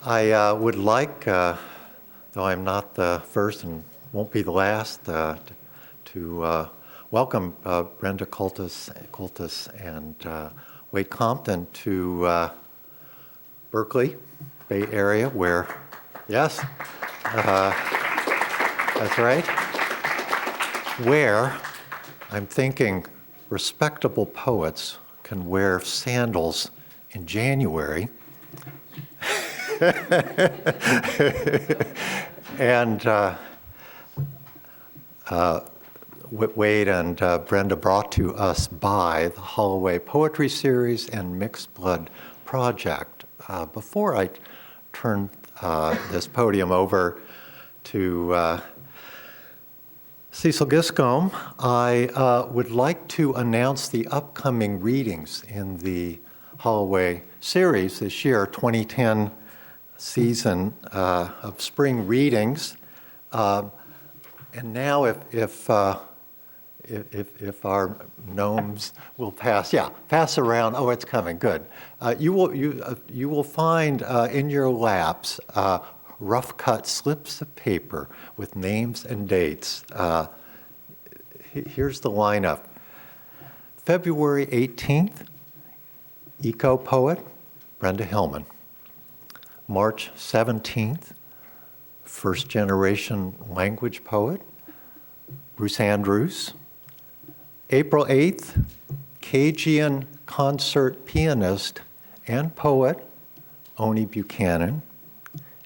I would like, though I'm not the first and won't be the last, to welcome Brenda Coultas and Wayde Compton to Berkeley, Bay Area, where, yes, that's right, where I'm thinking respectable poets can wear sandals in January. And Wayde and Brenda brought to us by the Holloway Poetry Series and Mixed Blood Project. Before I turn this podium over to Cecil Giscombe, I would like to announce the upcoming readings in the Holloway series this year, 2010 season of spring readings. And now if our gnomes will pass around. Oh, it's coming, good. You will find in your laps rough cut slips of paper with names and dates. Here's the lineup. February 18th, eco-poet Brenda Hillman. March 17th, first-generation language poet Bruce Andrews. April 8th, Cajun concert pianist and poet Oni Buchanan.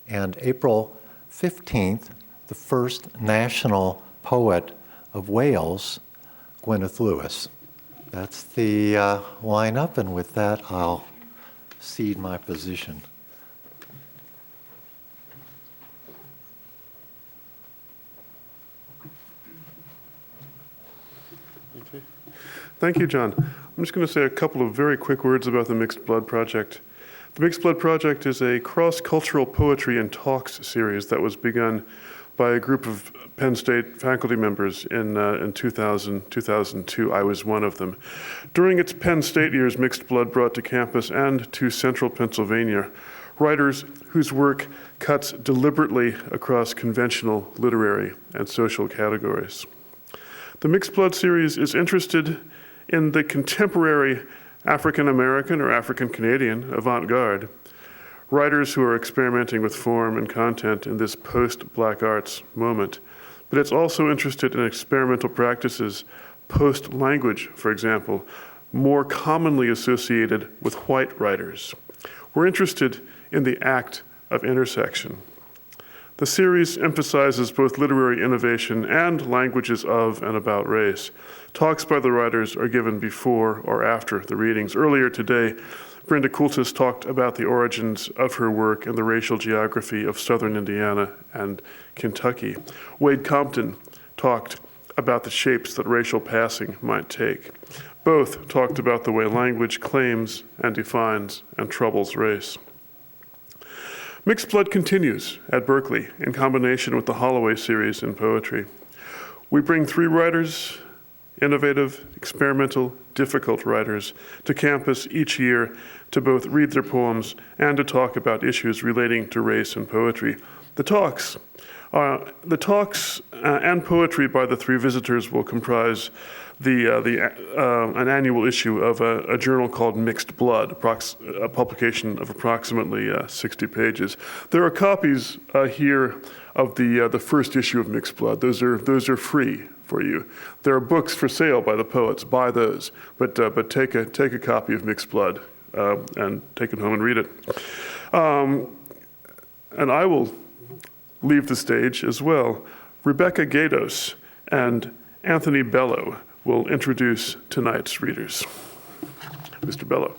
And April 15th, the first national poet of Wales, Gwyneth Lewis. That's the lineup, and with that, I'll cede my position. Okay. Thank you, John. I'm just going to say a couple of very quick words about the Mixed Blood Project. The Mixed Blood Project is a cross-cultural poetry and talks series that was begun by a group of Penn State faculty members in 2002. I was one of them. During its Penn State years, Mixed Blood brought to campus and to central Pennsylvania writers whose work cuts deliberately across conventional literary and social categories. The Mixed Blood series is interested in the contemporary African-American or African-Canadian avant-garde, writers who are experimenting with form and content in this post-Black arts moment. But it's also interested in experimental practices, post-language, for example, more commonly associated with white writers. We're interested in the act of intersection. The series emphasizes both literary innovation and languages of and about race. Talks by the writers are given before or after the readings. Earlier today, Brenda Coultas talked about the origins of her work and the racial geography of southern Indiana and Kentucky. Wayde Compton talked about the shapes that racial passing might take. Both talked about the way language claims and defines and troubles race. Mixed Blood continues at Berkeley in combination with the Holloway series in poetry. We bring 3 writers, innovative, experimental, difficult writers, to campus each year to both read their poems and to talk about issues relating to race and poetry. The talks and poetry by the 3 visitors will comprise an annual issue of a journal called Mixed Blood, a publication of approximately 60 pages. There are copies here of the first issue of Mixed Blood. Those are free for you. There are books for sale by the poets. Buy those, but take a copy of Mixed Blood and take it home and read it. And I will leave the stage as well. Rebecca Gatos and Anthony Bello will introduce tonight's readers. Mr. Bello.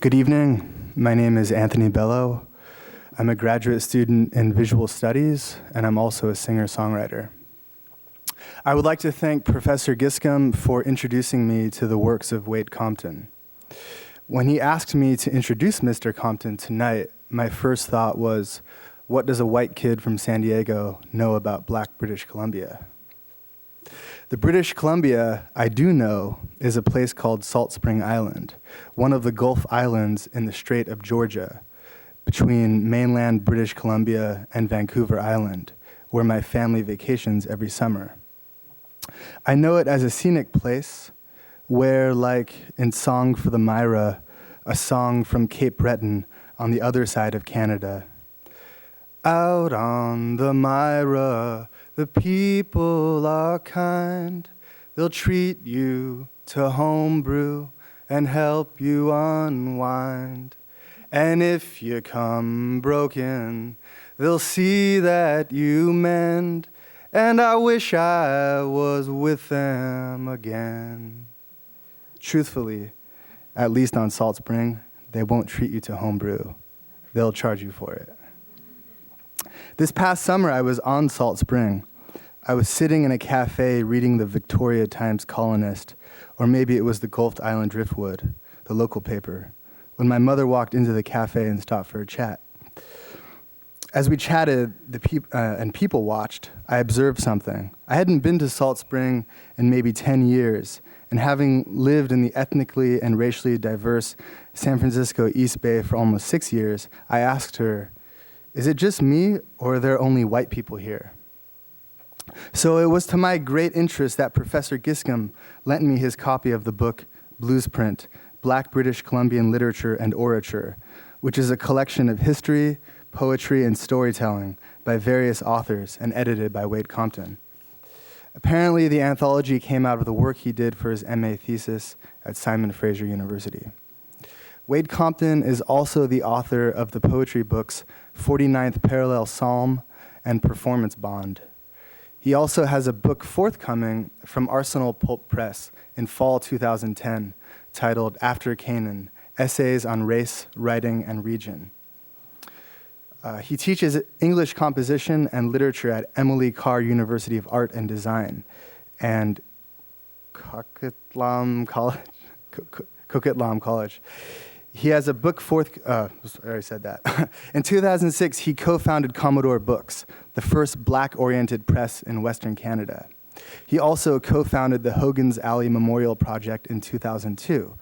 Good evening. My name is Anthony Bello. I'm a graduate student in visual studies, and I'm also a singer-songwriter. I would like to thank Professor Giscombe for introducing me to the works of Wayde Compton. When he asked me to introduce Mr. Compton tonight, my first thought was, what does a white kid from San Diego know about Black British Columbia? The British Columbia, I do know, is a place called Salt Spring Island, one of the Gulf Islands in the Strait of Georgia, between mainland British Columbia and Vancouver Island, where my family vacations every summer. I know it as a scenic place where, like in Song for the Myra, a song from Cape Breton on the other side of Canada, out on the Myra, the people are kind. They'll treat you to homebrew and help you unwind. And if you come broken, they'll see that you mend. And I wish I was with them again. Truthfully, at least on Salt Spring, they won't treat you to homebrew. They'll charge you for it. This past summer, I was on Salt Spring. I was sitting in a cafe reading the Victoria Times Colonist, or maybe it was the Gulf Island Driftwood, the local paper, when my mother walked into the cafe and stopped for a chat. As we chatted and people watched, I observed something. I hadn't been to Salt Spring in maybe 10 years, and having lived in the ethnically and racially diverse San Francisco East Bay for almost 6 years, I asked her, is it just me, or are there only white people here? So it was to my great interest that Professor Giscombe lent me his copy of the book Bluesprint, Black British Columbian Literature and Orature, which is a collection of history, poetry, and storytelling by various authors and edited by Wayde Compton. Apparently, the anthology came out of the work he did for his MA thesis at Simon Fraser University. Wayde Compton is also the author of the poetry books 49th Parallel Psalm and Performance Bond. He also has a book forthcoming from Arsenal Pulp Press in fall 2010 titled After Canaan, Essays on Race, Writing, and Region. He teaches English composition and literature at Emily Carr University of Art and Design and Coquitlam College. He has a book I already said that. In 2006, he co-founded Commodore Books, the first black-oriented press in Western Canada. He also co-founded the Hogan's Alley Memorial Project in 2002,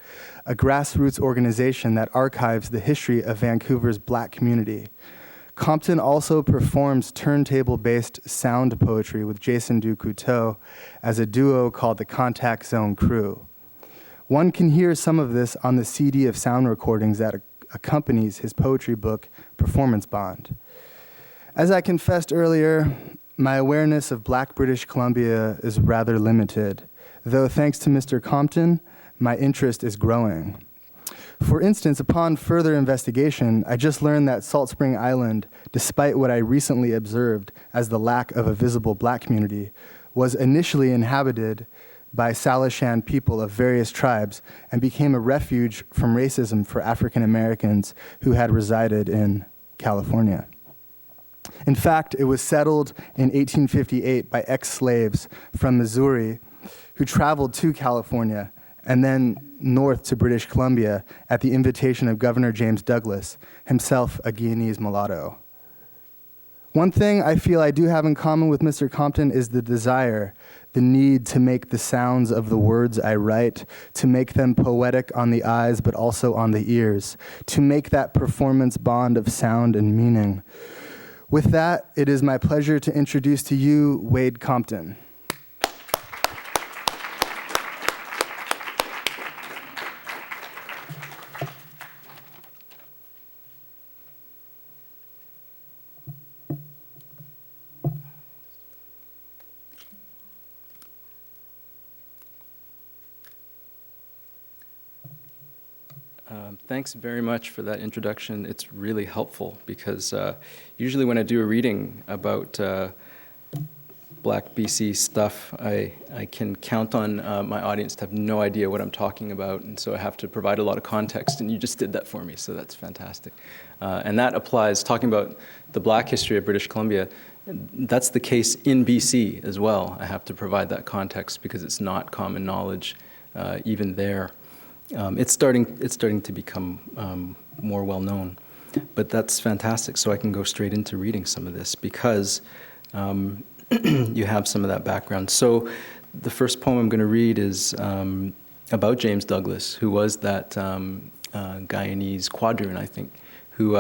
a grassroots organization that archives the history of Vancouver's black community. Compton also performs turntable-based sound poetry with Jason Ducouteau as a duo called the Contact Zone Crew. One can hear some of this on the CD of sound recordings that accompanies his poetry book, Performance Bond. As I confessed earlier, my awareness of Black British Columbia is rather limited, though thanks to Mr. Compton, my interest is growing. For instance, upon further investigation, I just learned that Salt Spring Island, despite what I recently observed as the lack of a visible black community, was initially inhabited by Salishan people of various tribes and became a refuge from racism for African Americans who had resided in California. In fact, it was settled in 1858 by ex-slaves from Missouri who traveled to California and then north to British Columbia at the invitation of Governor James Douglas, himself a Guyanese mulatto. One thing I feel I do have in common with Mr. Compton is the desire, the need to make the sounds of the words I write, to make them poetic on the eyes but also on the ears, to make that performance bond of sound and meaning. With that, it is my pleasure to introduce to you Wayde Compton. Thanks very much for that introduction. It's really helpful because usually when I do a reading about Black BC stuff, I can count on my audience to have no idea what I'm talking about, and so I have to provide a lot of context, and you just did that for me, so that's fantastic. And that applies, talking about the Black history of British Columbia, that's the case in BC as well. I have to provide that context because it's not common knowledge even there. It's starting to become more well known, but that's fantastic. So I can go straight into reading some of this because you have some of that background. So the first poem I'm going to read is about James Douglas, who was that Guyanese quadroon, I think, who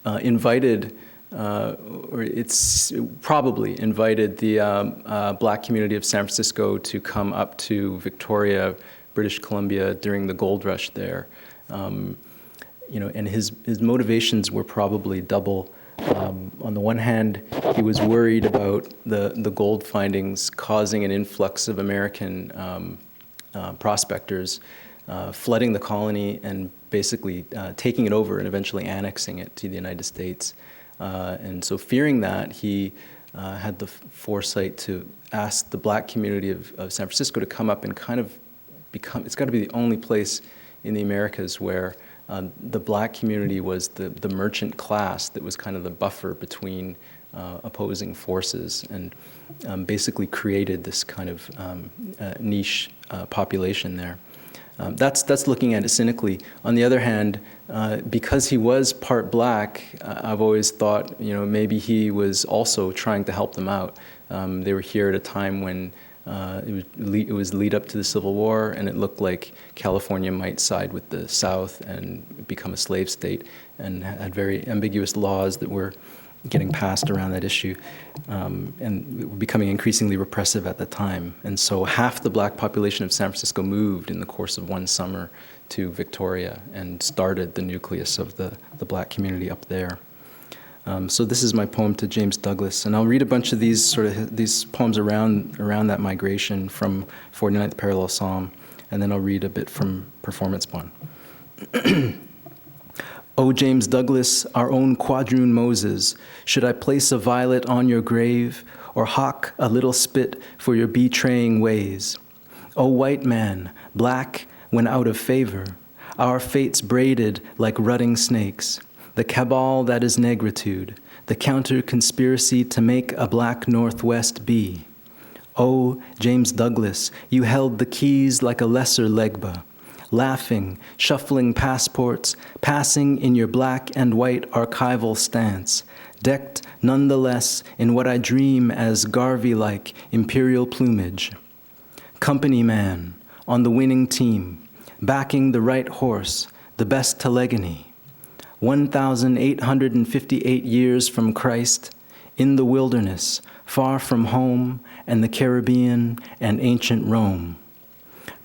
invited, or it's probably invited the black community of San Francisco to come up to Victoria, British Columbia during the gold rush there. And his motivations were probably double. On the one hand, he was worried about the gold findings causing an influx of American prospectors, flooding the colony and basically taking it over and eventually annexing it to the United States. And so fearing that, he had the foresight to ask the black community of San Francisco to come up and kind of it's got to be the only place in the Americas where the black community was the merchant class that was kind of the buffer between opposing forces, and basically created this kind of niche population there. That's looking at it cynically. On the other hand, because he was part black, I've always thought, maybe he was also trying to help them out. They were here at a time when it was lead up to the Civil War, and it looked like California might side with the South and become a slave state, and had very ambiguous laws that were getting passed around that issue, and becoming increasingly repressive at the time. And so half the black population of San Francisco moved in the course of one summer to Victoria and started the nucleus of the black community up there. So this is my poem to James Douglas, and I'll read a bunch of these these poems around that migration from 49th Parallel Psalm, and then I'll read a bit from Performance Bond. O James Douglas, our own quadroon Moses, should I place a violet on your grave, or hawk a little spit for your betraying ways? O white man, black when out of favor, our fates braided like rutting snakes, the cabal that is negritude, the counter-conspiracy to make a black Northwest be. O James Douglas, you held the keys like a lesser Legba, laughing, shuffling passports, passing in your black and white archival stance, decked nonetheless in what I dream as Garvey-like imperial plumage. Company man, on the winning team, backing the right horse, the best telegony. 1,858 years from Christ, in the wilderness, far from home and the Caribbean and ancient Rome.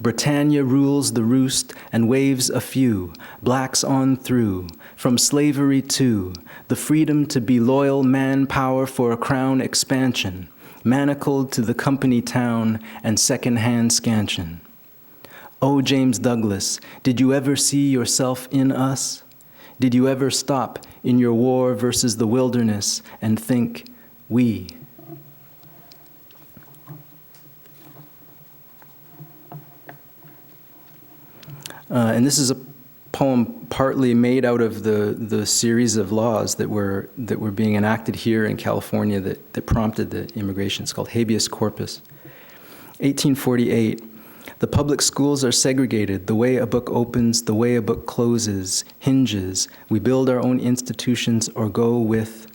Britannia rules the roost and waves a few, blacks on through, from slavery to the freedom to be loyal manpower for a crown expansion, manacled to the company town and second-hand scansion. O James Douglas, did you ever see yourself in us? Did you ever stop in your war versus the wilderness and think, we? And this is a poem partly made out of the series of laws that were being enacted here in California that prompted the immigration. It's called habeas corpus. 1848. The public schools are segregated. The way a book opens, the way a book closes, hinges. We build our own institutions or go with.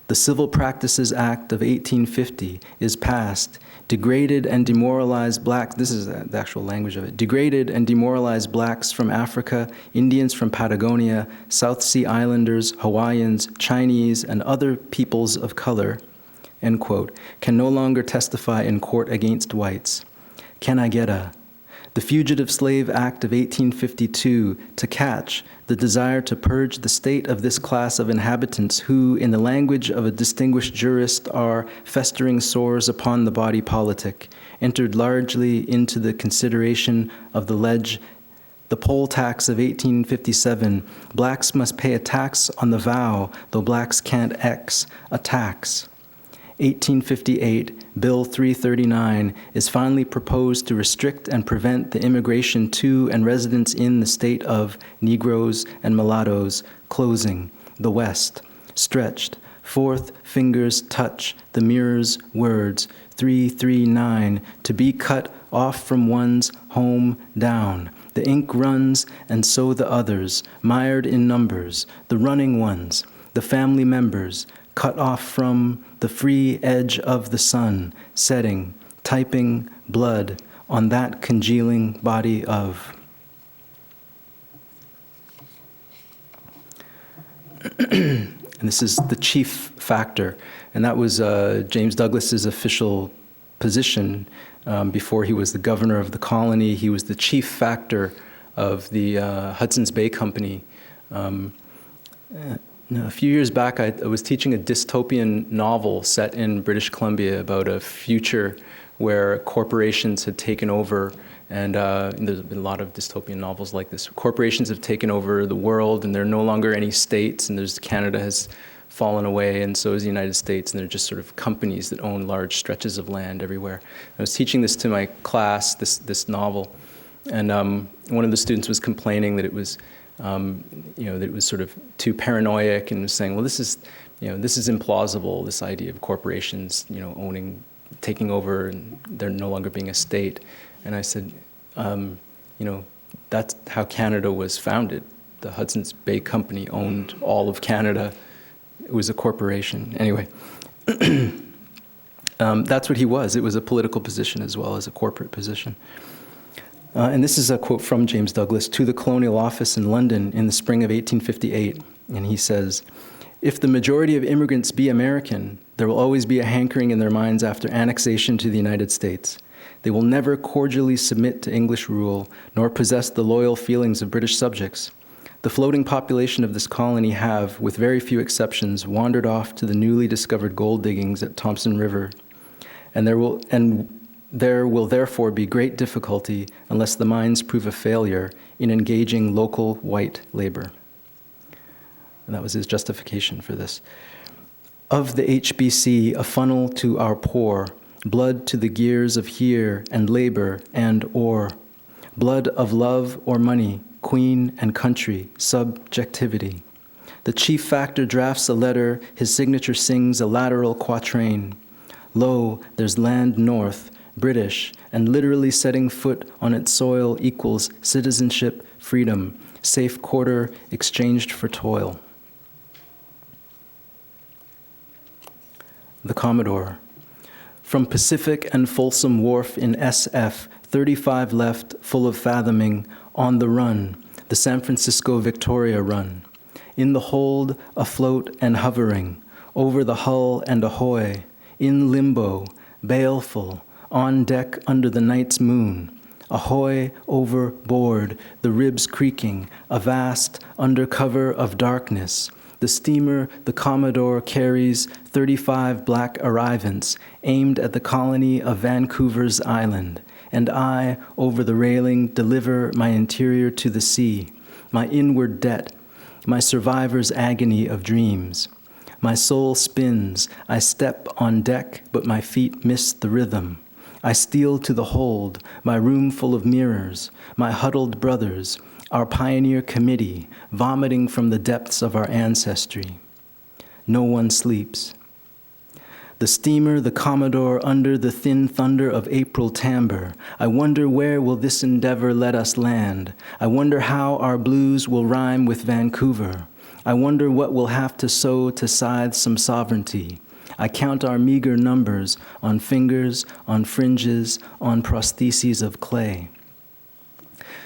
The Civil Practices Act of 1850 is passed. Degraded and demoralized blacks, this is the actual language of it, degraded and demoralized blacks from Africa, Indians from Patagonia, South Sea Islanders, Hawaiians, Chinese, and other peoples of color, end quote, can no longer testify in court against whites. Can I get a? The Fugitive Slave Act of 1852 to catch the desire to purge the state of this class of inhabitants who, in the language of a distinguished jurist, are festering sores upon the body politic, entered largely into the consideration of the poll tax of 1857. Blacks must pay a tax on the vow, though blacks can't X a tax. 1858, Bill 339, is finally proposed to restrict and prevent the immigration to and residence in the state of Negroes and mulattoes, closing the West, stretched, Fourth fingers touch the mirror's words, 339, to be cut off from one's home down. The ink runs, and so the others, mired in numbers, the running ones, the family members, cut off from the free edge of the sun, setting, typing blood on that congealing body of. And this is the chief factor, and that was James Douglas's official position before he was the governor of the colony. He was the chief factor of the Hudson's Bay Company. A few years back, I was teaching a dystopian novel set in British Columbia about a future where corporations had taken over, and there's been a lot of dystopian novels like this. Corporations have taken over the world, and there are no longer any states, and Canada has fallen away, and so has the United States, and they're just sort of companies that own large stretches of land everywhere. I was teaching this to my class, this novel, and one of the students was complaining that it was, that it was sort of too paranoid, and was saying, well, this is implausible, this idea of corporations, taking over, and there no longer being a state. And I said, that's how Canada was founded. The Hudson's Bay Company owned all of Canada. It was a corporation. Anyway, that's what he was. It was a political position as well as a corporate position. And this is a quote from James Douglas to the Colonial Office in London in the spring of 1858. And he says, "If the majority of immigrants be American, there will always be a hankering in their minds after annexation to the United States. They will never cordially submit to English rule, nor possess the loyal feelings of British subjects. The floating population of this colony have, with very few exceptions, wandered off to the newly discovered gold diggings at Thompson River, and there will therefore be great difficulty, unless the mines prove a failure, in engaging local white labor." And that was his justification for this. "Of the HBC, a funnel to our poor, blood to the gears of here and labor and or, blood of love or money, queen and country, subjectivity. The chief factor drafts a letter, his signature sings a lateral quatrain. Lo, there's land north, British, and literally setting foot on its soil equals citizenship, freedom, safe quarter exchanged for toil." The Commodore. "From Pacific and Folsom Wharf in SF, 35 left, full of fathoming, on the run, the San Francisco Victoria run. In the hold, afloat and hovering, over the hull and ahoy, in limbo, baleful, on deck under the night's moon, ahoy overboard, the ribs creaking, avast under cover of darkness. The steamer, the Commodore, carries 35 black arrivants aimed at the colony of Vancouver's Island, and I, over the railing, deliver my interior to the sea, my inward debt, my survivor's agony of dreams. My soul spins, I step on deck, but my feet miss the rhythm. I steal to the hold, my room full of mirrors, my huddled brothers, our pioneer committee, vomiting from the depths of our ancestry. No one sleeps. The steamer, the Commodore, under the thin thunder of April timbre. I wonder where will this endeavor let us land. I wonder how our blues will rhyme with Vancouver. I wonder what we'll have to sow to scythe some sovereignty. I count our meager numbers on fingers, on fringes, on prostheses of clay.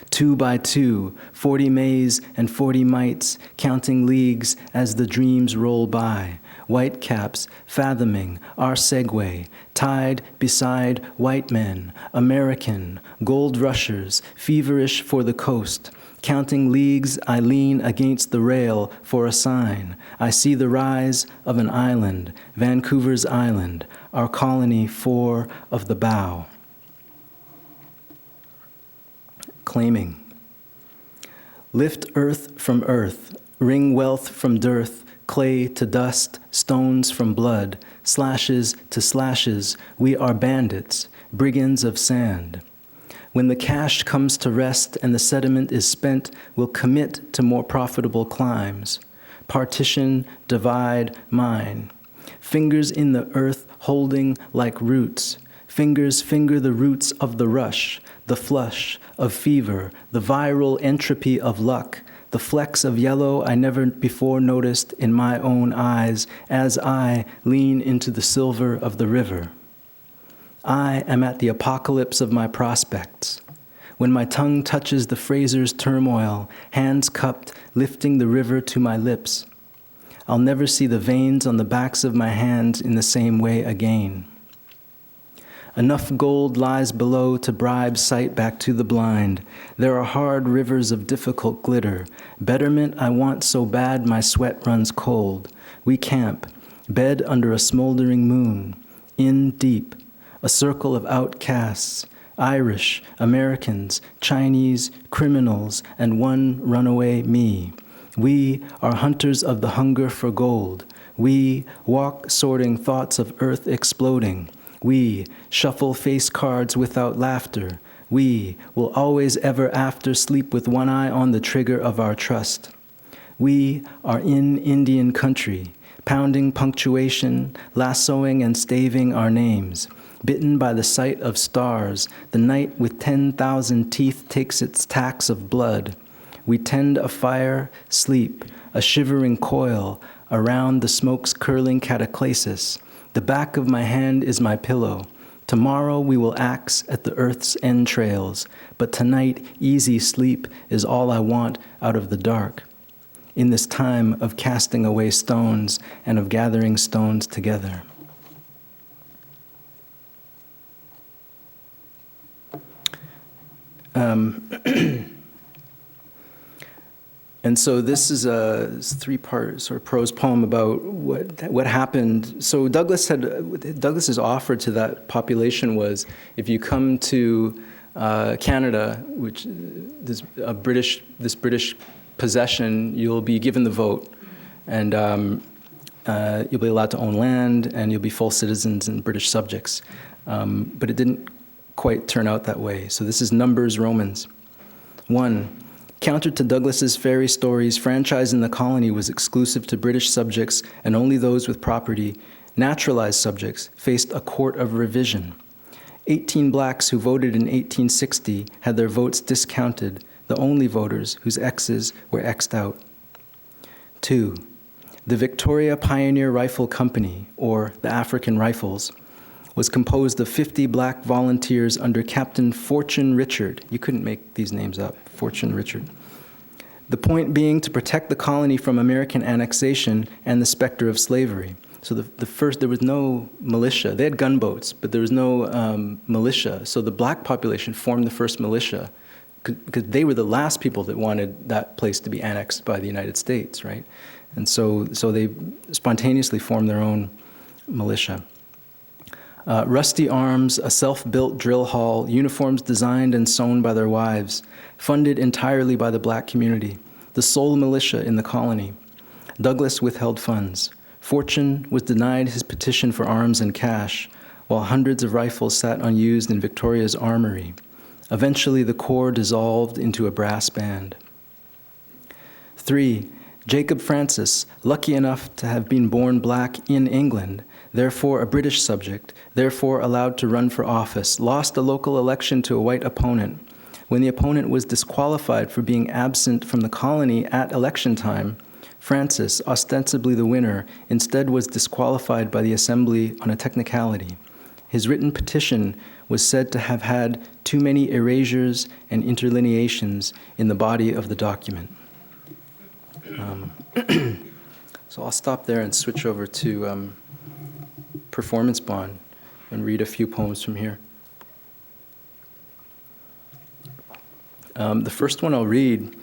2 by 2, 40 Mays and 40 mites, counting leagues as the dreams roll by. White caps, fathoming, our segue, tied beside white men, American, gold rushers, feverish for the coast. Counting leagues, I lean against the rail for a sign. I see the rise of an island, Vancouver's Island, our colony 4 of the bow. Claiming. Lift earth from earth, wring wealth from dearth, clay to dust, stones from blood, slashes to slashes, we are bandits, brigands of sand. When the cash comes to rest and the sediment is spent, we'll commit to more profitable climes. partition, divide, mine. Fingers in the earth holding like roots. Fingers finger the roots of the rush, the flush of fever, the viral entropy of luck, the flecks of yellow I never before noticed in my own eyes as I lean into the silver of the river. I am at the apocalypse of my prospects. When my tongue touches the Fraser's turmoil, hands cupped, lifting the river to my lips, I'll never see the veins on the backs of my hands in the same way again. Enough gold lies below to bribe sight back to the blind. There are hard rivers of difficult glitter. Betterment I want so bad my sweat runs cold. We camp, bed under a smoldering moon, in deep, a circle of outcasts, Irish, Americans, Chinese, criminals, and one runaway me. We are hunters of the hunger for gold. We walk sorting thoughts of earth exploding. We shuffle face cards without laughter. We will always ever after sleep with one eye on the trigger of our trust. We are in Indian country, pounding punctuation, lassoing and staving our names. Bitten by the sight of stars, the night with 10,000 teeth takes its tax of blood. We tend a fire, sleep, a shivering coil around the smoke's curling cataclasis. The back of my hand is my pillow. Tomorrow we will axe at the earth's entrails, but tonight easy sleep is all I want out of the dark. In this time of casting away stones and of gathering stones together. And so this is a three-part sort of prose poem about what happened. So Douglas's offer to that population was, if you come to Canada, which this British possession, you'll be given the vote, and you'll be allowed to own land, and you'll be full citizens and British subjects. But it didn't quite turn out that way. So this is Numbers Romans. 1. Counter to Douglas's fairy stories, franchise in the colony was exclusive to British subjects, and only those with property, naturalized subjects, faced a court of revision. 18 blacks who voted in 1860 had their votes discounted, the only voters whose X's were X'd out. 2. The Victoria Pioneer Rifle Company, or the African Rifles, was composed of 50 black volunteers under Captain Fortune Richard. You couldn't make these names up, Fortune Richard. The point being to protect the colony from American annexation and the specter of slavery. So there was no militia. They had gunboats, but there was no militia. So the black population formed the first militia because they were the last people that wanted that place to be annexed by the United States, right? And so they spontaneously formed their own militia. Rusty arms, a self-built drill hall, uniforms designed and sewn by their wives, funded entirely by the black community, the sole militia in the colony. Douglas withheld funds. Fortune was denied his petition for arms and cash, while hundreds of rifles sat unused in Victoria's armory. Eventually, the corps dissolved into a brass band. 3. Jacob Francis, lucky enough to have been born black in England, therefore a British subject, therefore allowed to run for office, lost a local election to a white opponent. When the opponent was disqualified for being absent from the colony at election time, Francis, ostensibly the winner, instead was disqualified by the Assembly on a technicality. His written petition was said to have had too many erasures and interlineations in the body of the document. So I'll stop there and switch over to performance bond and read a few poems from here. The first one I'll read,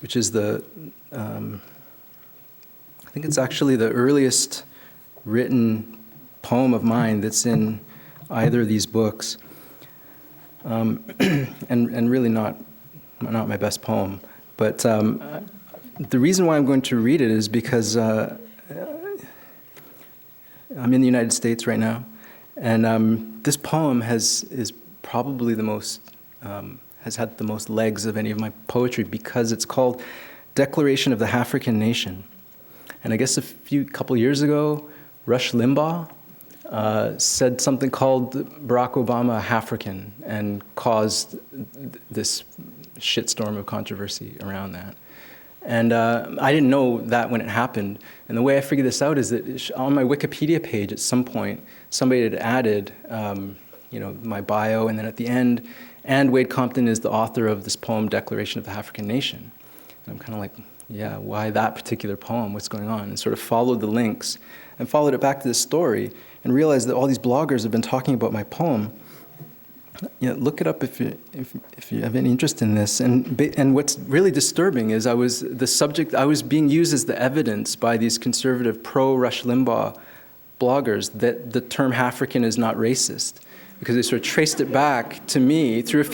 which is I think it's actually the earliest written poem of mine that's in either of these books, and really not my best poem. But the reason why I'm going to read it is because I'm in the United States right now, and this poem is probably the most has had the most legs of any of my poetry because it's called Declaration of the African Nation. And I guess a couple years ago, Rush Limbaugh said something called Barack Obama African and caused this shitstorm of controversy around that. And I didn't know that when it happened. And the way I figured this out is that on my Wikipedia page at some point, somebody had added my bio, and then at the end, and Wayde Compton is the author of this poem, Declaration of the African Nation. And I'm kind of like, yeah, why that particular poem? What's going on? And sort of followed the links and followed it back to this story and realized that all these bloggers have been talking about my poem. Look it up if you have any interest in this. And what's really disturbing is I was being used as the evidence by these conservative pro-Rush Limbaugh bloggers that the term African is not racist, because they sort of traced it back to me through a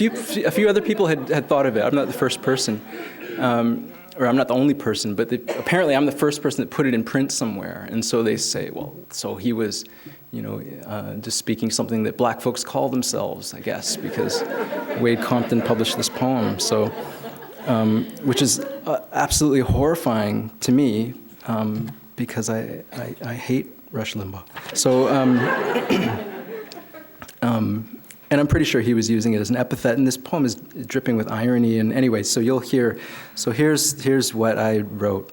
few other people had thought of it. I'm not the first person, or I'm not the only person, but apparently I'm the first person that put it in print somewhere. And so they say, well, so he was, just speaking something that black folks call themselves, I guess, because Wayde Compton published this poem. So, which is absolutely horrifying to me, because I hate Rush Limbaugh. So, and I'm pretty sure he was using it as an epithet, and this poem is dripping with irony. And anyway, so you'll hear, so here's what I wrote.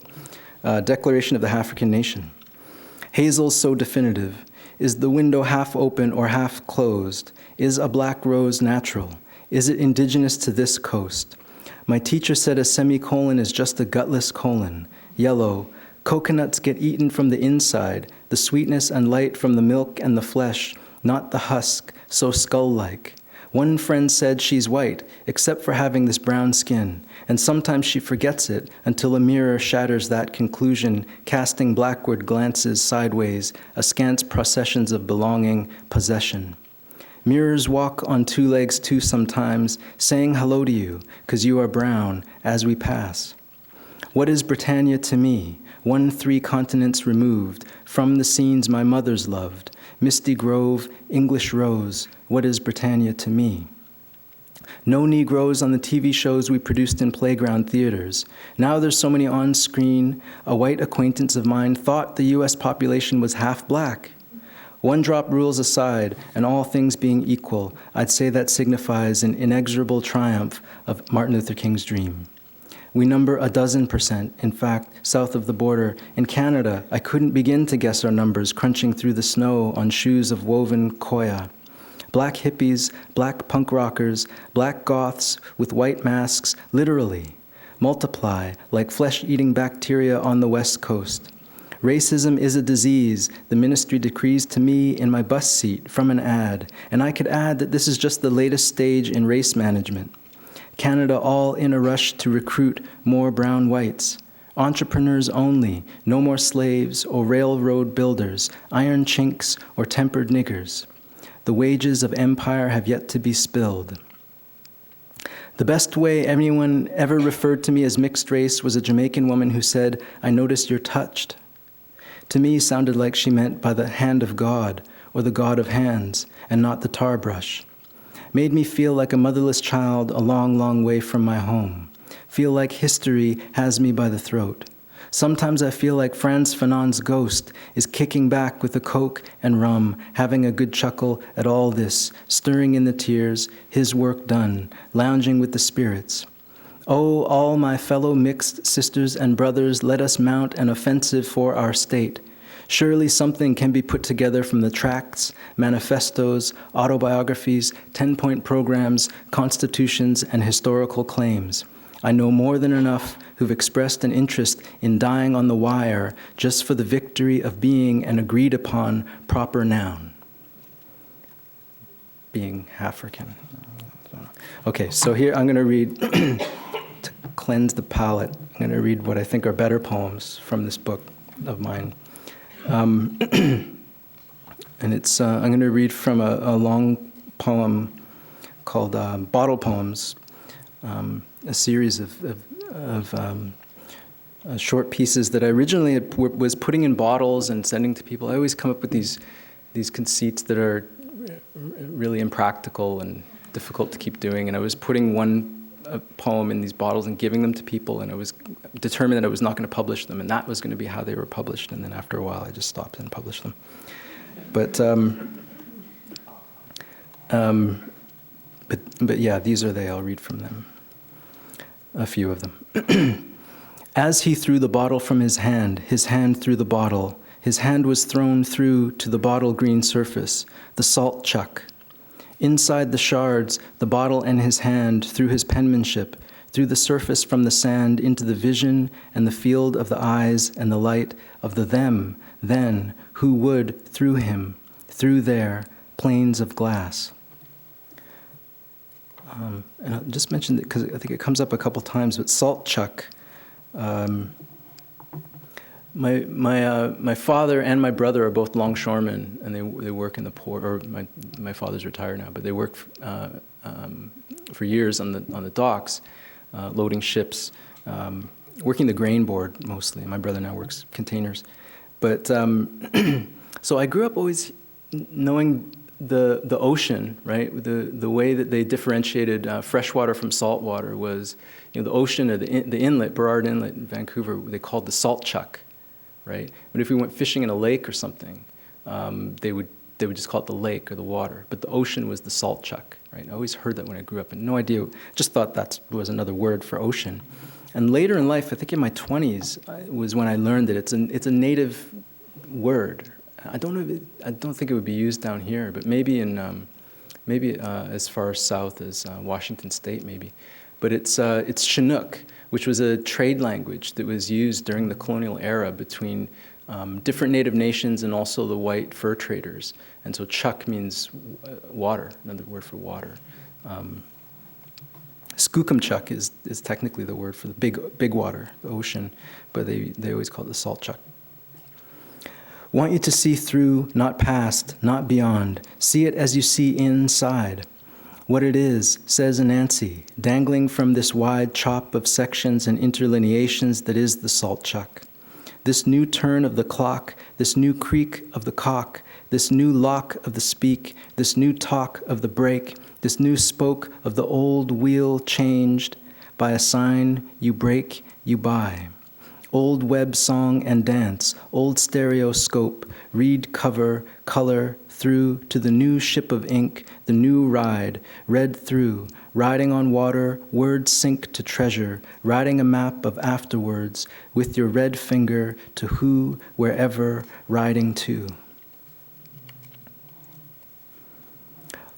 Declaration of the African Nation. Hazel so definitive. Is the window half open or half closed? Is a black rose natural? Is it indigenous to this coast? My teacher said a semicolon is just a gutless colon. Yellow. Coconuts get eaten from the inside, the sweetness and light from the milk and the flesh, not the husk, so skull-like. One friend said she's white, except for having this brown skin, and sometimes she forgets it until a mirror shatters that conclusion, casting blackward glances sideways, askance processions of belonging, possession. Mirrors walk on two legs too sometimes, saying hello to you, 'cause you are brown, as we pass. What is Britannia to me? 3 continents removed, from the scenes my mothers loved. Misty Grove, English Rose, what is Britannia to me? No Negroes on the TV shows we produced in playground theaters. Now there's so many on screen. A white acquaintance of mine thought the US population was half black. One-drop rules aside, and all things being equal, I'd say that signifies an inexorable triumph of Martin Luther King's dream. We number 12%, in fact, south of the border. In Canada, I couldn't begin to guess our numbers crunching through the snow on shoes of woven koya. Black hippies, black punk rockers, black goths with white masks, literally, multiply like flesh-eating bacteria on the West Coast. Racism is a disease, the ministry decrees to me in my bus seat from an ad, and I could add that this is just the latest stage in race management. Canada all in a rush to recruit more brown whites. Entrepreneurs only, no more slaves or railroad builders, iron chinks or tempered niggers. The wages of empire have yet to be spilled. The best way anyone ever referred to me as mixed race was a Jamaican woman who said, "I noticed you're touched." To me, sounded like she meant by the hand of God, or the God of hands, and not the tar brush. Made me feel like a motherless child a long, long way from my home. Feel like history has me by the throat. Sometimes I feel like Frantz Fanon's ghost is kicking back with a Coke and rum, having a good chuckle at all this, stirring in the tears, his work done, lounging with the spirits. Oh, all my fellow mixed sisters and brothers, let us mount an offensive for our state. Surely something can be put together from the tracts, manifestos, autobiographies, 10-point programs, constitutions, and historical claims. I know more than enough who've expressed an interest in dying on the wire just for the victory of being an agreed-upon proper noun. Being African. Okay, so here I'm going to read, to cleanse the palate, I'm going to read what I think are better poems from this book of mine. And it's, I'm going to read from a long poem called Bottle Poems, a series of short pieces that I originally was putting in bottles and sending to people. I always come up with these conceits that are really impractical and difficult to keep doing, and I was putting one poem in these bottles and giving them to people, and I was determined that I was not going to publish them, and that was going to be how they were published. And then after a while, I just stopped and published them. But yeah, these are they. I'll read from them. A few of them. As he threw the bottle from his hand threw the bottle. His hand was thrown through to the bottle green surface, the salt chuck. Inside the shards, the bottle and his hand, through his penmanship, through the surface from the sand into the vision and the field of the eyes and the light of the them, then, who would, through him, through their planes of glass. And I'll just mention that because I think it comes up a couple times, but salt chuck. My father and my brother are both longshoremen, and they work in the port. Or my father's retired now, but they worked for years on the docks, loading ships, working the grain board mostly. My brother now works containers, but so I grew up always knowing the ocean, right? The way that they differentiated freshwater from saltwater was, the ocean or the inlet, Burrard Inlet in Vancouver, they called the salt chuck, right? But if we went fishing in a lake or something, they would just call it the lake or the water. But the ocean was the salt chuck, right? I always heard that when I grew up, and no idea, just thought that was another word for ocean. And later in life, I think in my 20s, was when I learned that it's a native word. I don't know. I don't think it would be used down here, but maybe as far south as Washington State, maybe. But it's Chinook, which was a trade language that was used during the colonial era between different native nations and also the white fur traders. And so chuck means water, another word for water. Skookumchuck is technically the word for the big water, the ocean, but they always call it the salt chuck. Want you to see through, not past, not beyond. See it as you see inside. What it is, says Anansi, dangling from this wide chop of sections and interlineations that is the salt chuck. This new turn of the clock, this new creak of the cock, this new lock of the speak, this new talk of the brake, this new spoke of the old wheel changed by a sign you break, you buy. Old web song and dance, old stereoscope, read cover, color, through to the new ship of ink, the new ride, read through, riding on water, words sink to treasure, writing a map of afterwards, with your red finger to who, wherever, riding to.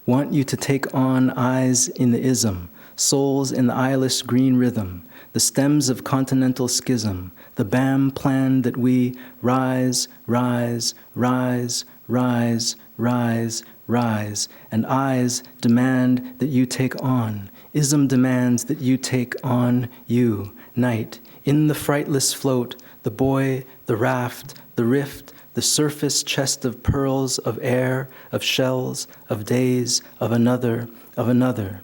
Want you to take on eyes in the ism, souls in the eyeless green rhythm, the stems of continental schism, the BAM plan that we rise, rise, rise, rise, rise, rise, and eyes demand that you take on. Ism demands that you take on you, night, in the frightless float, the buoy, the raft, the rift, the surface chest of pearls, of air, of shells, of days, of another, of another.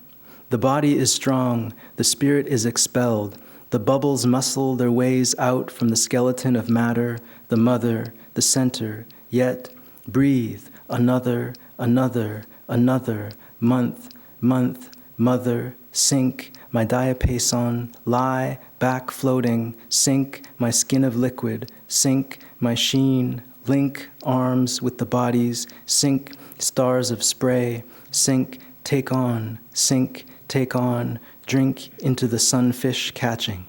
The body is strong, the spirit is expelled, the bubbles muscle their ways out from the skeleton of matter, the mother, the center, yet breathe, another, another, another, month, month, mother, sink, my diapason, lie, back floating, sink, my skin of liquid, sink, my sheen, link, arms with the bodies, sink, stars of spray, sink, take on, sink, take on, drink into the sunfish catching.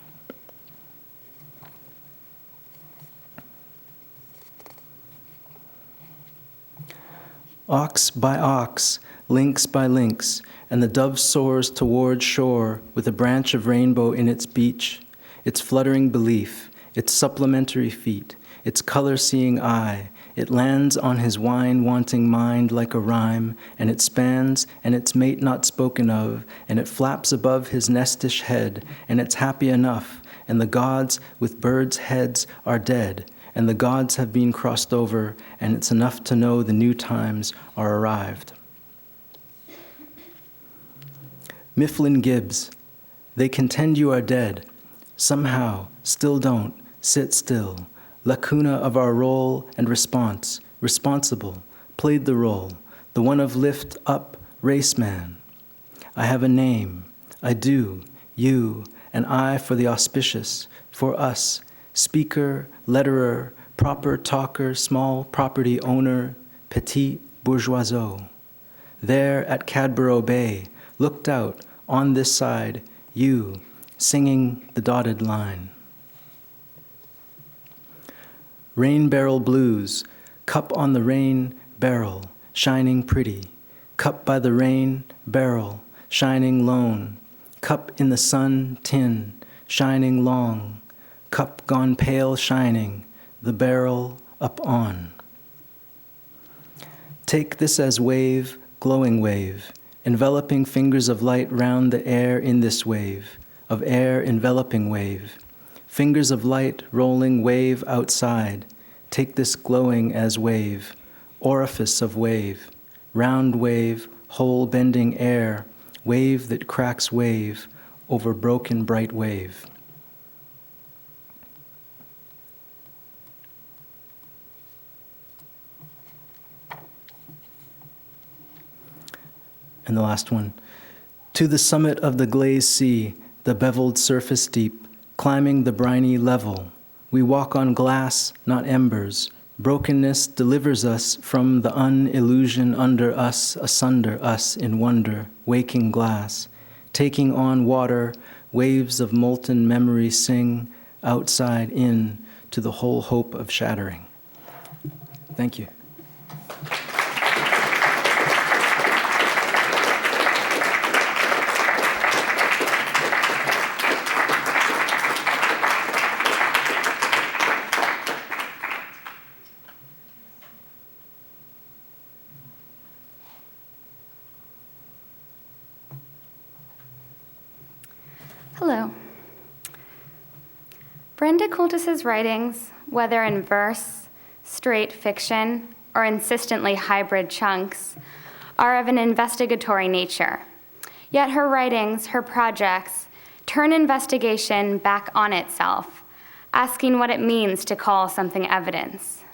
Ox by ox, lynx by lynx, and the dove soars toward shore with a branch of rainbow in its beach, its fluttering belief, its supplementary feet, its color-seeing eye. It lands on his wine-wanting mind like a rhyme, and it spans, and its mate not spoken of, and it flaps above his nestish head, and it's happy enough, and the gods with birds' heads are dead, and the gods have been crossed over, and it's enough to know the new times are arrived. Mifflin Gibbs, they contend you are dead. Somehow, still don't, sit still. Lacuna of our role and response, responsible, played the role, the one of lift up, raceman. I have a name, I do, you, an eye for the auspicious, For us, speaker, letterer, proper talker, small property owner, petit bourgeoiseau. There at Cadborough Bay, looked out, on this side, you, singing the dotted line. Rain barrel blues, cup on the rain barrel, shining pretty. Cup by the rain barrel, shining lone. Cup in the sun tin, shining long. Cup gone pale shining, the barrel up on. Take this as wave, glowing wave, enveloping fingers of light round the air in this wave, of air enveloping wave. Fingers of light rolling wave outside. Take this glowing as wave, orifice of wave, round wave, whole bending air, wave that cracks wave over broken bright wave. And the last one. To the summit of the glazed sea, the beveled surface deep, climbing the briny level, we walk on glass, not embers. Brokenness delivers us from the unillusion under us, asunder us in wonder, waking glass. Taking on water, waves of molten memory sing, outside in, to the whole hope of shattering. Thank you. Hello. Brenda Coultas' writings, whether in verse, straight fiction, or insistently hybrid chunks, are of an investigatory nature. Yet her writings, her projects, turn investigation back on itself, asking what it means to call something evidence.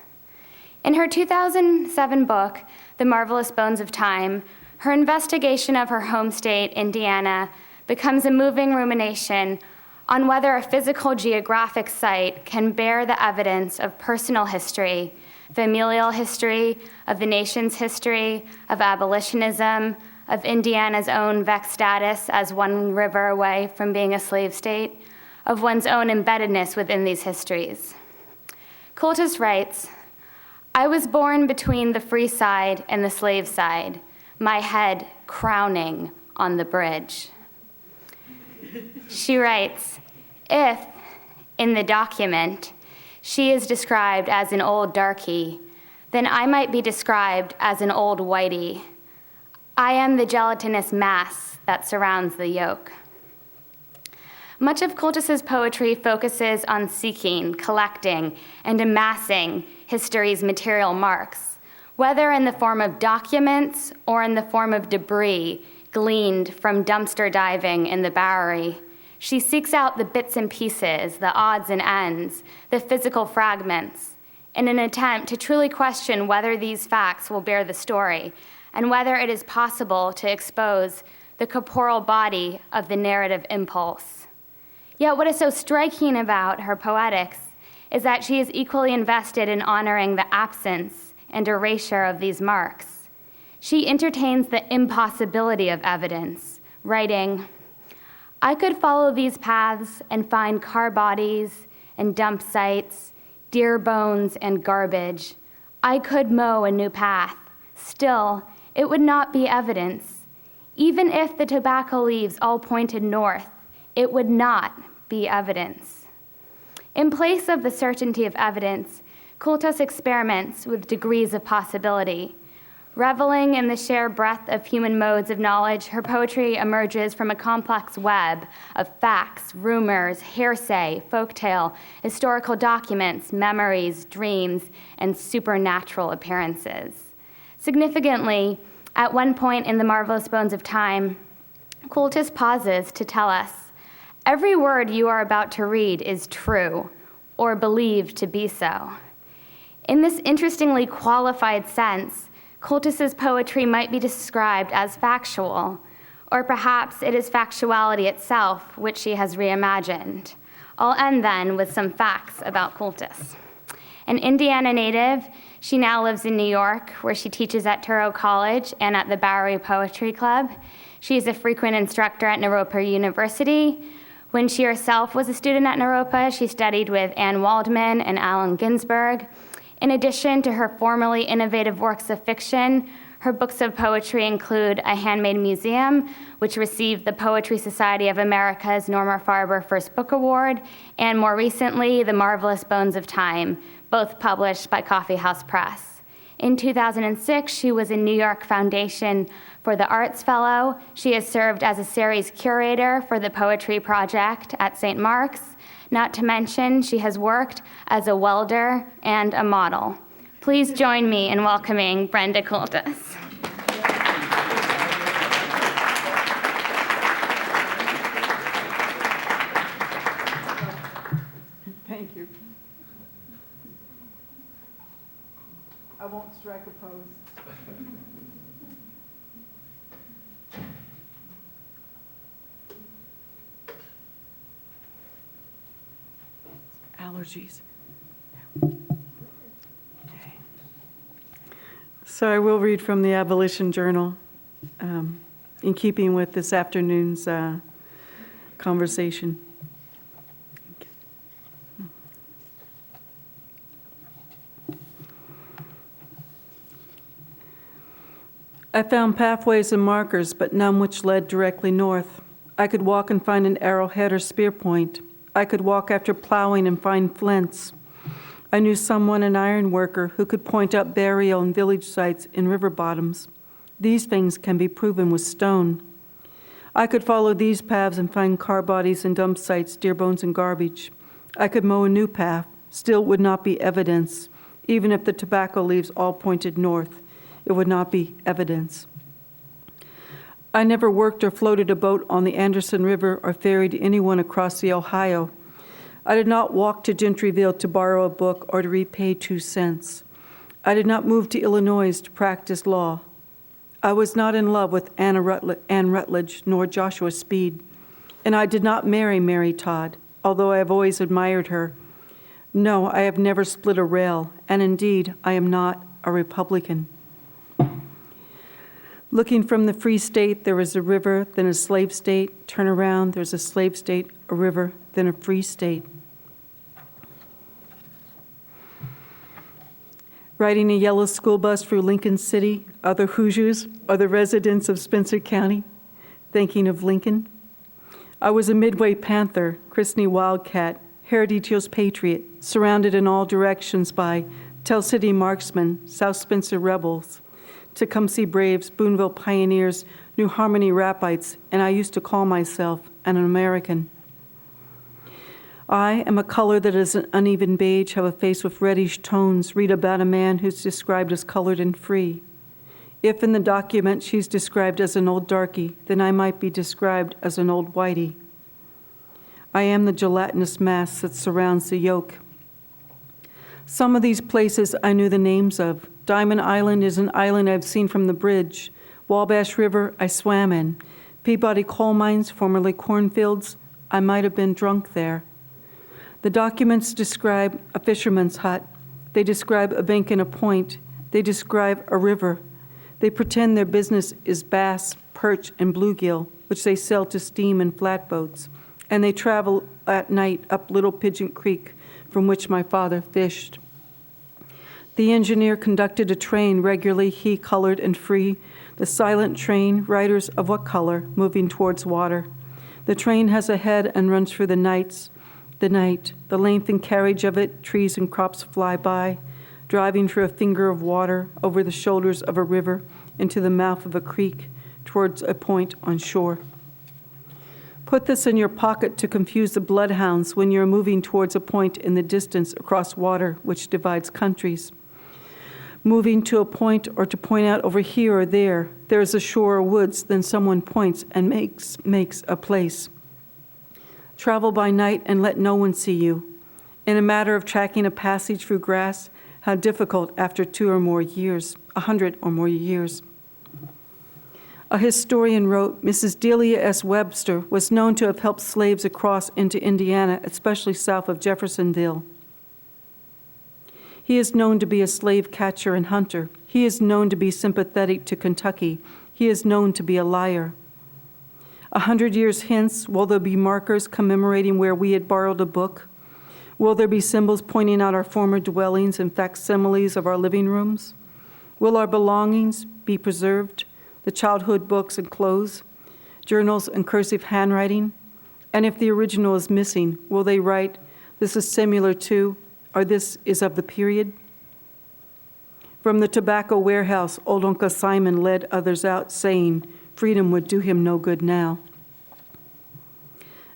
In her 2007 book, The Marvelous Bones of Time, her investigation of her home state, Indiana, becomes a moving rumination on whether a physical geographic site can bear the evidence of personal history, familial history, of the nation's history, of abolitionism, of Indiana's own vexed status as one river away from being a slave state, of one's own embeddedness within these histories. Coultas writes, I was born between the free side and the slave side, my head crowning on the bridge. She writes, if, in the document, she is described as an old darky, then I might be described as an old whitey. I am the gelatinous mass that surrounds the yolk. Much of Coultas' poetry focuses on seeking, collecting, and amassing history's material marks, whether in the form of documents or in the form of debris gleaned from dumpster diving in the Bowery. She seeks out the bits and pieces, the odds and ends, the physical fragments, in an attempt to truly question whether these facts will bear the story and whether it is possible to expose the corporeal body of the narrative impulse. Yet what is so striking about her poetics is that she is equally invested in honoring the absence and erasure of these marks. She entertains the impossibility of evidence, writing, I could follow these paths and find car bodies and dump sites, deer bones and garbage. I could mow a new path. Still, it would not be evidence. Even if the tobacco leaves all pointed north, it would not be evidence. In place of the certainty of evidence, Coultas experiments with degrees of possibility. Reveling in the sheer breadth of human modes of knowledge, her poetry emerges from a complex web of facts, rumors, hearsay, folktale, historical documents, memories, dreams, and supernatural appearances. Significantly, at one point in The Marvelous Bones of Time, Coultas pauses to tell us, every word you are about to read is true, or believed to be so. In this interestingly qualified sense, Coultas' poetry might be described as factual, or perhaps it is factuality itself which she has reimagined. I'll end then with some facts about Coultas. An Indiana native, she now lives in New York, where she teaches at Touro College and at the Bowery Poetry Club. She is a frequent instructor at Naropa University. When she herself was a student at Naropa, she studied with Anne Waldman and Allen Ginsberg. In addition to her formerly innovative works of fiction, her books of poetry include A Handmade Museum, which received the Poetry Society of America's Norma Farber First Book Award, and more recently, The Marvelous Bones of Time, both published by Coffee House Press. In 2006, she was a New York Foundation for the Arts Fellow. She has served as a series curator for the Poetry Project at St. Mark's. Not to mention, she has worked as a welder and a model. Please join me in welcoming Brenda Coultas. Thank you. I won't strike a pose. Allergies. Okay. So I will read from the Abolition Journal, in keeping with this afternoon's conversation. I found pathways and markers, but none which led directly north. I could walk and find an arrowhead or spear point. I could walk after plowing and find flints. I knew someone, an iron worker, who could point out burial and village sites in river bottoms. These things can be proven with stone. I could follow these paths and find car bodies and dump sites, deer bones and garbage. I could mow a new path. Still, it would not be evidence. Even if the tobacco leaves all pointed north, it would not be evidence. I never worked or floated a boat on the Anderson River or ferried anyone across the Ohio. I did not walk to Gentryville to borrow a book or to repay 2 cents. I did not move to Illinois to practice law. I was not in love with Anne Rutledge nor Joshua Speed, and I did not marry Mary Todd, although I have always admired her. No, I have never split a rail, and indeed, I am not a Republican. Looking from the free state, there is a river, then a slave state. Turn around, there's a slave state, a river, then a free state. Riding a yellow school bus through Lincoln City, other Hoosiers are the residents of Spencer County, thinking of Lincoln. I was a Midway Panther, Christney Wildcat, Heritage Hills Patriot, surrounded in all directions by Tell City Marksmen, South Spencer Rebels, Tecumseh Braves, Boonville Pioneers, New Harmony Rapites, and I used to call myself an American. I am a color that is an uneven beige, have a face with reddish tones, read about a man who's described as colored and free. If in the document she's described as an old darky, then I might be described as an old whitey. I am the gelatinous mass that surrounds the yoke. Some of these places I knew the names of. Diamond Island is an island I've seen from the bridge. Wabash River I swam in. Peabody Coal Mines, formerly cornfields, I might have been drunk there. The documents describe a fisherman's hut. They describe a bank and a point. They describe a river. They pretend their business is bass, perch, and bluegill, which they sell to steam and flatboats. And they travel at night up Little Pigeon Creek, from which my father fished. The engineer conducted a train regularly, he colored and free. The silent train, riders of what color, moving towards water. The train has a head and runs through the night, the length and carriage of it, trees and crops fly by, driving through a finger of water, over the shoulders of a river, into the mouth of a creek, towards a point on shore. Put this in your pocket to confuse the bloodhounds when you're moving towards a point in the distance across water which divides countries. Moving to a point or to point out over here or there is a shore or woods, then someone points and makes a place. Travel by night and let no one see you. In a matter of tracking a passage through grass, how difficult after 2 or more years, 100 or more years. A historian wrote, Mrs. Delia S. Webster was known to have helped slaves across into Indiana, especially south of Jeffersonville. He is known to be a slave catcher and hunter. He is known to be sympathetic to Kentucky. He is known to be a liar. 100 years hence, will there be markers commemorating where we had borrowed a book? Will there be symbols pointing out our former dwellings and facsimiles of our living rooms? Will our belongings be preserved? The childhood books and clothes, journals and cursive handwriting? And if the original is missing, will they write, this is similar to, or this is of the period? From the tobacco warehouse, old Uncle Simon led others out, saying, freedom would do him no good now.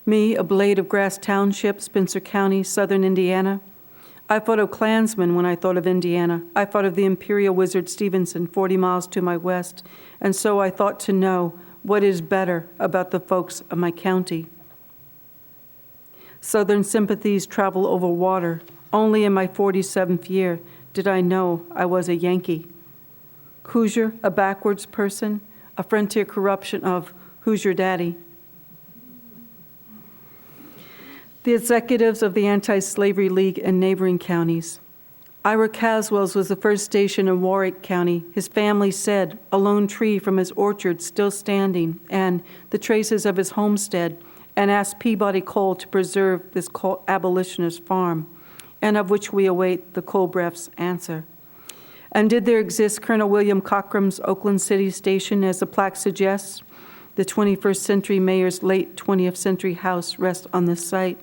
Me, a blade of Grass Township, Spencer County, southern Indiana. I thought of Klansmen when I thought of Indiana. I thought of the Imperial Wizard Stevenson, 40 miles to my west, and so I thought to know what is better about the folks of my county. Southern sympathies travel over water. Only in my 47th year did I know I was a Yankee. Hoosier, a backwards person, a frontier corruption of Who's Your Daddy? The executives of the Anti-Slavery League and neighboring counties. Ira Caswell's was the first station in Warwick County. His family said, a lone tree from his orchard still standing, and the traces of his homestead, and asked Peabody Coal to preserve this abolitionist farm, and of which we await the Colbref's answer. And did there exist Colonel William Cockrum's Oakland City Station, as the plaque suggests? The 21st century mayor's late 20th century house rests on this site.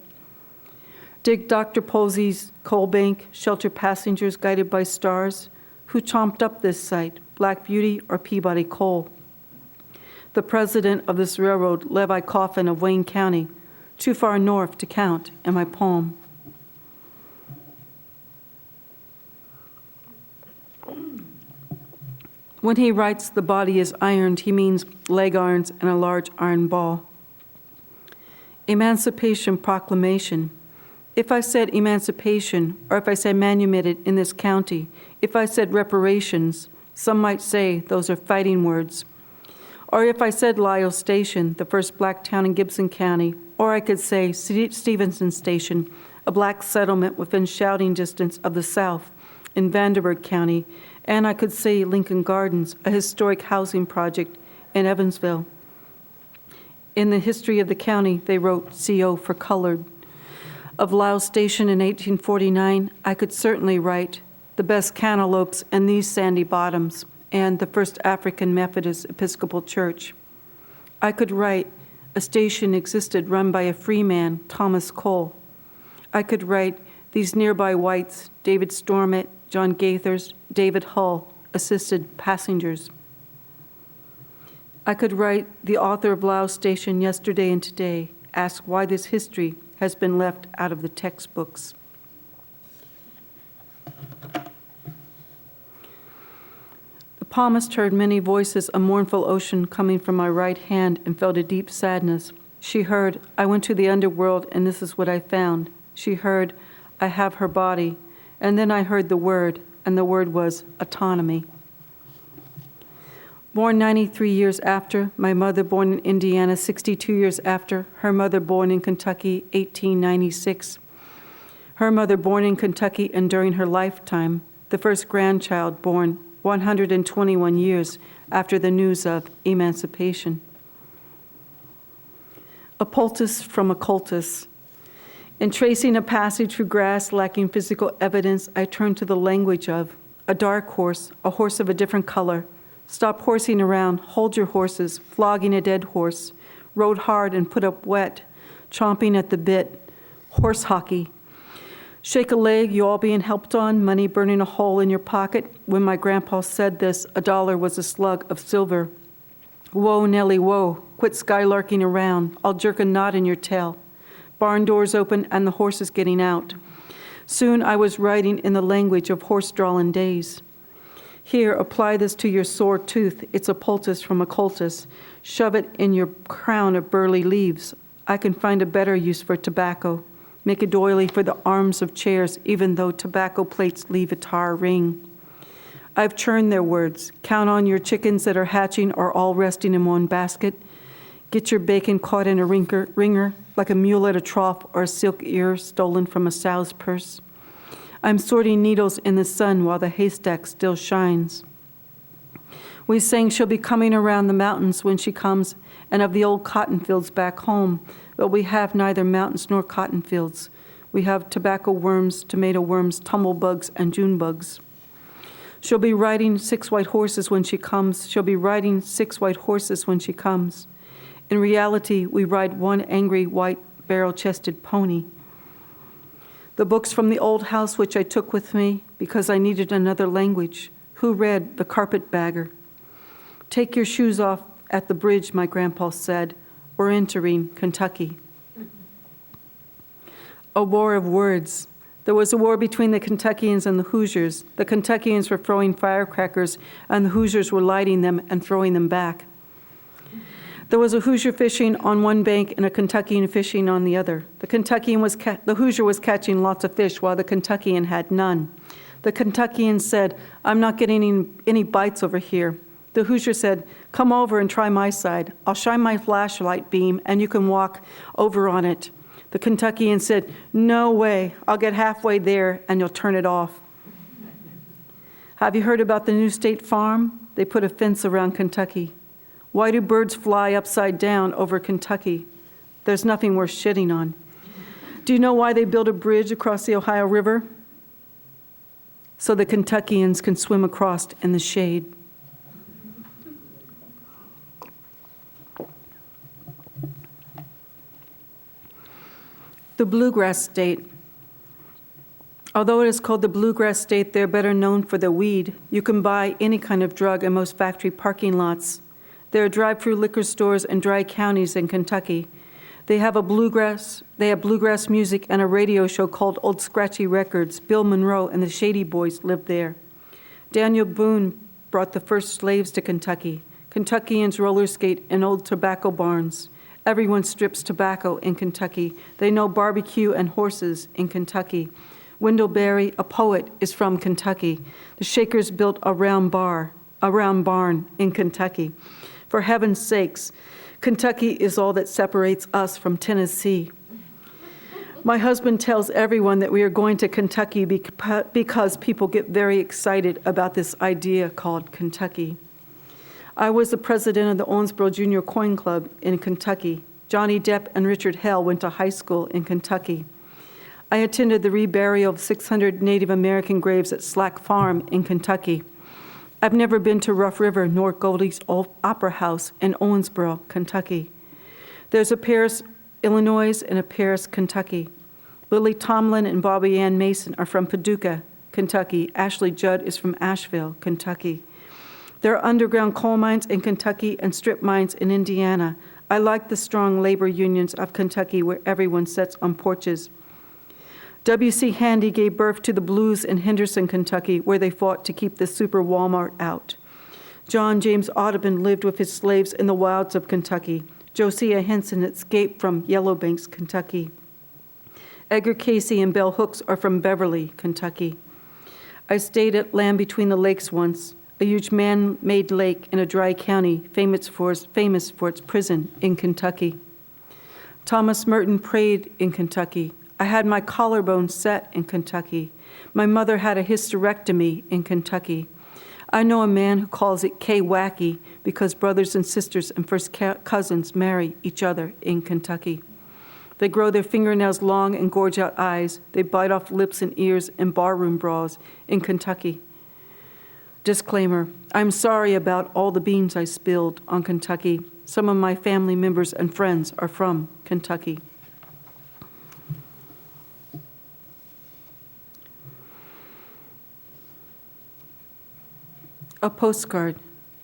Did Dr. Posey's coal bank shelter passengers guided by stars? Who chomped up this site, Black Beauty or Peabody Coal? The president of this railroad, Levi Coffin of Wayne County, too far north to count in my poem. When he writes the body is ironed, he means leg irons and a large iron ball. Emancipation Proclamation. If I said emancipation, or if I said manumitted in this county, if I said reparations, some might say those are fighting words. Or if I said Lyle Station, the first black town in Gibson County, or I could say Stevenson Station, a black settlement within shouting distance of the South in Vanderburgh County, and I could say Lincoln Gardens, a historic housing project in Evansville. In the history of the county, they wrote CO for colored. Of Lyle Station in 1849, I could certainly write the best cantaloupes and these sandy bottoms, and the first African Methodist Episcopal Church. I could write a station existed run by a free man, Thomas Cole. I could write these nearby whites, David Stormont, John Gaithers, David Hull, assisted passengers. I could write the author of Lyle Station yesterday and today, ask why this history has been left out of the textbooks. The palmist heard many voices, a mournful ocean coming from my right hand, and felt a deep sadness. She heard, I went to the underworld and this is what I found. She heard, I have her body. And then I heard the word, and the word was autonomy. Born 93 years after, my mother born in Indiana 62 years after, her mother born in Kentucky 1896. Her mother born in Kentucky and during her lifetime, the first grandchild born 121 years after the news of emancipation. A poultice from a Coultas. In tracing a passage through grass lacking physical evidence, I turned to the language of a dark horse, a horse of a different color. Stop horsing around, hold your horses, flogging a dead horse, rode hard and put up wet, chomping at the bit, horse hockey. Shake a leg, you all being helped on, money burning a hole in your pocket. When my grandpa said this, $1 was a slug of silver. Whoa, Nellie, whoa, quit skylarking around, I'll jerk a knot in your tail. Barn doors open and the horses getting out. Soon I was writing in the language of horse-drawn days. Here, apply this to your sore tooth. It's a poultice from a Coultas. Shove it in your crown of burly leaves. I can find a better use for tobacco. Make a doily for the arms of chairs, even though tobacco plates leave a tar ring. I've churned their words. Count on your chickens that are hatching or all resting in one basket. Get your bacon caught in a ringer, like a mule at a trough or a silk ear stolen from a sow's purse. I'm sorting needles in the sun while the haystack still shines. We sang she'll be coming around the mountains when she comes, and of the old cotton fields back home, but we have neither mountains nor cotton fields. We have tobacco worms, tomato worms, tumble bugs, and June bugs. She'll be riding 6 white horses when she comes. She'll be riding 6 white horses when she comes. In reality, we ride one angry white barrel-chested pony. The books from the old house which I took with me because I needed another language. Who read The Carpetbagger? Take your shoes off at the bridge, my grandpa said. We're entering Kentucky. A war of words. There was a war between the Kentuckians and the Hoosiers. The Kentuckians were throwing firecrackers, and the Hoosiers were lighting them and throwing them back. There was a Hoosier fishing on one bank and a Kentuckian fishing on the other. The Hoosier was catching lots of fish while the Kentuckian had none. The Kentuckian said, I'm not getting any bites over here. The Hoosier said, come over and try my side. I'll shine my flashlight beam and you can walk over on it. The Kentuckian said, no way. I'll get halfway there and you'll turn it off. Have you heard about the new State Farm? They put a fence around Kentucky. Why do birds fly upside down over Kentucky? There's nothing worth shitting on. Do you know why they built a bridge across the Ohio River? So the Kentuckians can swim across in the shade. The Bluegrass State. Although it is called the Bluegrass State, they're better known for the weed. You can buy any kind of drug in most factory parking lots. There are drive-through liquor stores in dry counties in Kentucky. They have bluegrass music and a radio show called Old Scratchy Records. Bill Monroe and the Shady Boys lived there. Daniel Boone brought the first slaves to Kentucky. Kentuckians roller skate in old tobacco barns. Everyone strips tobacco in Kentucky. They know barbecue and horses in Kentucky. Wendell Berry, a poet, is from Kentucky. The Shakers built a round barn in Kentucky. For heaven's sakes, Kentucky is all that separates us from Tennessee. My husband tells everyone that we are going to Kentucky because people get very excited about this idea called Kentucky. I was the president of the Owensboro Junior Coin Club in Kentucky. Johnny Depp and Richard Hell went to high school in Kentucky. I attended the reburial of 600 Native American graves at Slack Farm in Kentucky. I've never been to Rough River nor Goldie's Old Opera House in Owensboro, Kentucky. There's a Paris, Illinois, and a Paris, Kentucky. Lily Tomlin and Bobby Ann Mason are from Paducah, Kentucky. Ashley Judd is from Asheville, Kentucky. There are underground coal mines in Kentucky and strip mines in Indiana. I like the strong labor unions of Kentucky where everyone sits on porches. W.C. Handy gave birth to the Blues in Henderson, Kentucky, where they fought to keep the super Walmart out. John James Audubon lived with his slaves in the wilds of Kentucky. Josiah Henson escaped from Yellowbanks, Kentucky. Edgar Casey and Bell Hooks are from Beverly, Kentucky. I stayed at Land Between the Lakes once, a huge man-made lake in a dry county famous for its prison in Kentucky. Thomas Merton prayed in Kentucky. I had my collarbone set in Kentucky. My mother had a hysterectomy in Kentucky. I know a man who calls it K-Wacky because brothers and sisters and first cousins marry each other in Kentucky. They grow their fingernails long and gorge out eyes. They bite off lips and ears in barroom brawls in Kentucky. Disclaimer, I'm sorry about all the beans I spilled on Kentucky. Some of my family members and friends are from Kentucky. A postcard.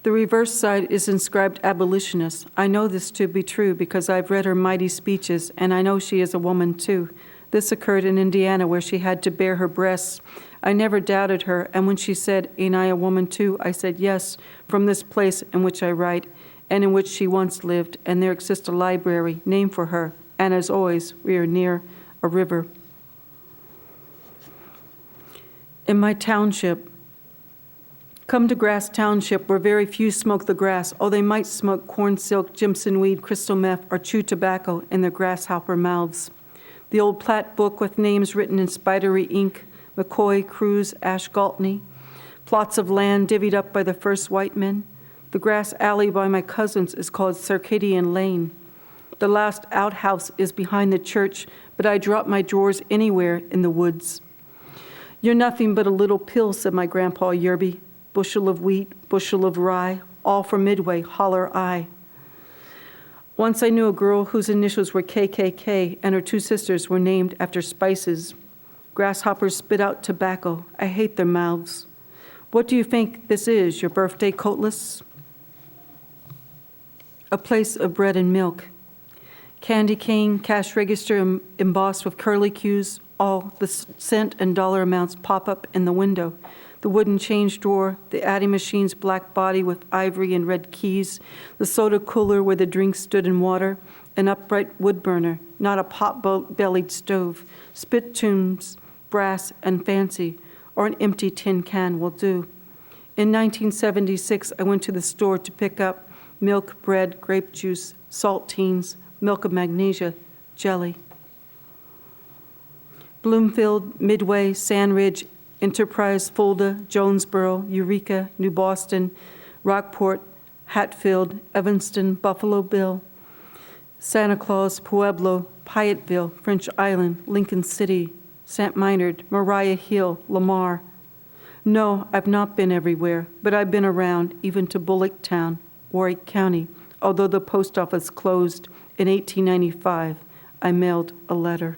The reverse side is inscribed abolitionist. I know this to be true because I've read her mighty speeches, and I know she is a woman too. This occurred in Indiana where she had to bare her breasts. I never doubted her, and when she said, "Ain't I a woman too?" I said, "Yes, from this place in which I write, and in which she once lived, and there exists a library named for her, and as always, we are near a river." In my township, Come to Grass Township, where very few smoke the grass. Oh, they might smoke corn silk, Jimson weed, crystal meth, or chew tobacco in their grasshopper mouths. The old Platt book with names written in spidery ink, McCoy, Cruz, Ash Galtney. Plots of land divvied up by the first white men. The grass alley by my cousins is called Circadian Lane. The last outhouse is behind the church, but I drop my drawers anywhere in the woods. You're nothing but a little pill, said my grandpa Yerby. Bushel of wheat, bushel of rye, all for Midway, holler I. Once I knew a girl whose initials were KKK and her two sisters were named after spices. Grasshoppers spit out tobacco. I hate their mouths. What do you think this is, your birthday, Coultas? A place of bread and milk. Candy cane, cash register embossed with curlicues, all the cent and dollar amounts pop up in the window. The wooden change drawer, the adding machine's black body with ivory and red keys, the soda cooler where the drinks stood in water, an upright wood burner, not a pot-bellied stove, spittoons, brass and fancy, or an empty tin can will do. In 1976, I went to the store to pick up milk, bread, grape juice, saltines, milk of magnesia, jelly. Bloomfield, Midway, Sandridge, Enterprise, Fulda, Jonesboro, Eureka, New Boston, Rockport, Hatfield, Evanston, Buffalo Bill, Santa Claus, Pueblo, Pyatteville, French Island, Lincoln City, St. Minard, Mariah Hill, Lamar. No, I've not been everywhere, but I've been around, even to Bullocktown, Warwick County. Although the post office closed in 1895, I mailed a letter.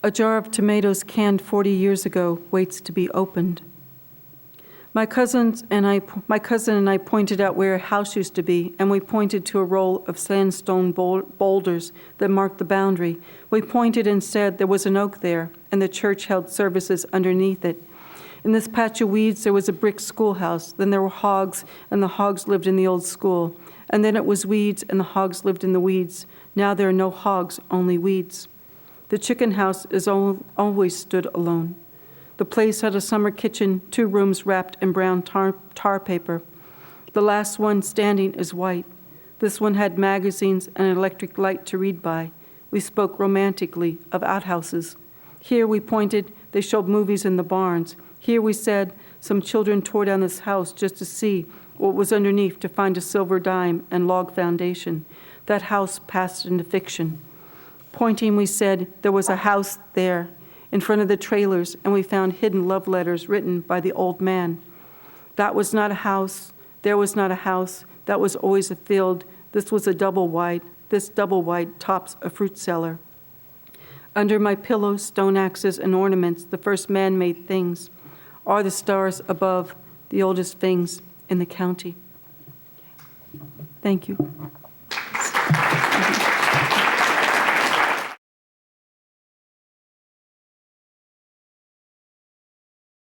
A jar of tomatoes canned 40 years ago waits to be opened. My cousin and I pointed out where a house used to be, and we pointed to a row of sandstone boulders that marked the boundary. We pointed and said there was an oak there, and the church held services underneath it. In this patch of weeds, there was a brick schoolhouse. Then there were hogs, and the hogs lived in the old school. And then it was weeds, and the hogs lived in the weeds. Now there are no hogs, only weeds. The chicken house is always stood alone. The place had a summer kitchen, 2 rooms wrapped in brown tar paper. The last one standing is white. This one had magazines and an electric light to read by. We spoke romantically of outhouses. Here we pointed, they showed movies in the barns. Here we said, some children tore down this house just to see what was underneath to find a silver dime and log foundation. That house passed into fiction. Pointing, we said, there was a house there in front of the trailers, and we found hidden love letters written by the old man. That was not a house. There was not a house. That was always a field. This was a double wide. This double wide tops a fruit cellar. Under my pillow, stone axes and ornaments, the first man-made things, are the stars above, the oldest things in the county. Thank you.